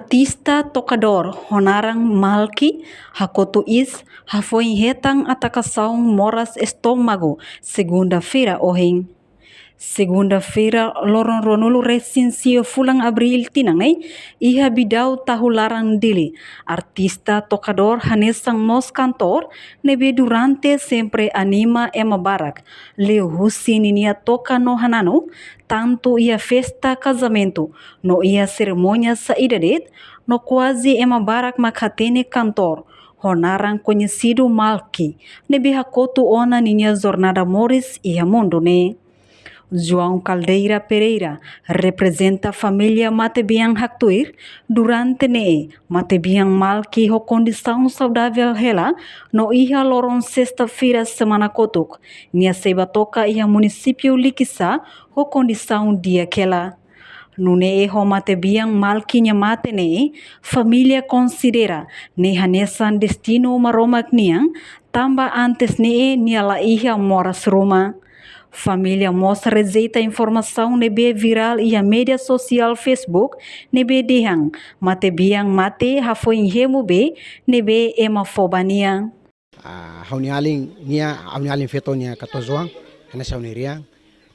Artista tocador Honarang Malki hakoto is hafoi hetang atakasaung moras estômago segunda-feira ohing. Segunda-feira loron ronulu resinsia fulang abril tinangai iha bidau tahularang dili. Artista tocador hanesang mos cantor nebe durante sempre anima ema barak. Leo husi ninia toca no hanano tanto ia festa casamento no ia cerimônia saída det no quase ema barak makatene cantor. Honarang conhecido Malki nebe hakoto ona ninia jornada Morris ia mundo ne. João Caldeira Pereira representa a família Matebiang Haktuir durante ne Matebiang Malki ho condição saudável hela no iha loron sexta-feira semana kotuk nia seba toca iha município Likisa ho condição dia kela. Nune ho Matebiang Malki nya mate ne família considera ne hanesan destino maromak niang tamba antes ne nia la iha moras Roma. Família mostra rejeita informação nebe viral e a mídia social Facebook nebe dihang Matebiang mate hafoi hemu be nebe ema fobania. Haunialing nia haunialing feto nia katozoang hana sauniriang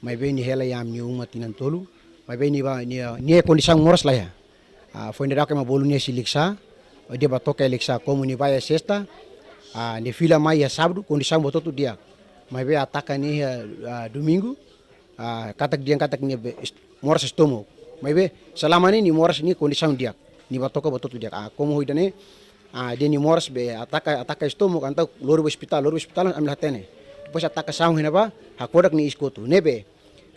mai be ni hela yam ni uma tinantolu mai be ni ba ni kondisang moras lah ya. Foi nera kema bolu nia siliksa dia batoka eliksa komuni vai sexta ni fila mai ya sábado kondisang bototu dia. Mai be ataka ni domingo katak dia katak ni moras estômago mai be selama ni moras ni kondisang dia ni batoka bototu dia como hoidane dia ni moras be ataka estômago antau loro hospital ambil hatene depois ataka saung hina ba hakodak ni iskotu nebe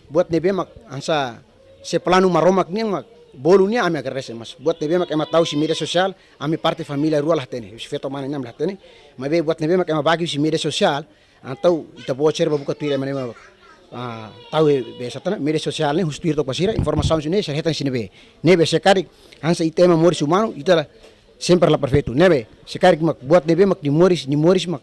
buat nebe mak ansa se plano maromak ni mak bolu ni ame agarrese mas buat nebe mak ema tahu si media sosial ame parte família rua hatene si feto mana nyam hatene mai be buat nebe mak ema bagi si media sosial atau ita bawa cerba buka tuira mana tahu biasa tanah media sosial ni hustir to pasira informasi sini saya hetan sini be nebe sekarik hansa ita ema moris humano ita sempre la perfeito nebe sekarik mak buat nebe mak ni moris mak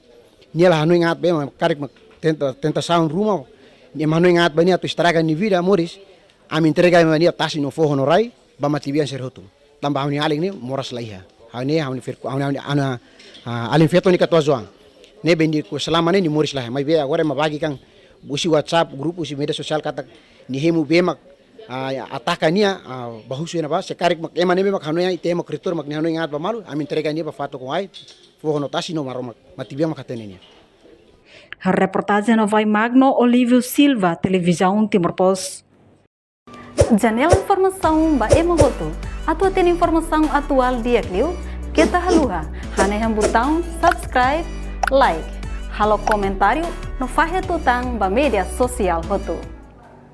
ni lah hanu ingat be mak karik mak tenta sound rumah ni hanu ingat be ni atau estraga ni vida moris am entrega ni tasi no forro no rai ba matibian serhotu tambah ni aling ni moras laiha hauni ana alin feto ni katwa zoang nebe ni selama ni moris lah mai be agora mabagi kang busi WhatsApp grupo si media sosial kata ni hemu be mak ataka nia bahusu na ba sekarik mak ema nebe mak hanoya ite mak kritor mak ni hanoy ngat ba malu amin terega ni ba fato ko ai fo notasi no maro mak matibia mak katene ni. Reportagem no Vai Magno Olívio Silva, Televisão Timor Post. Janela informação ba ema goto atau tem informação atual dia kliu kita haluha hane yang botão subscribe like halo comentário no fahe tutang ba media sosial hotu.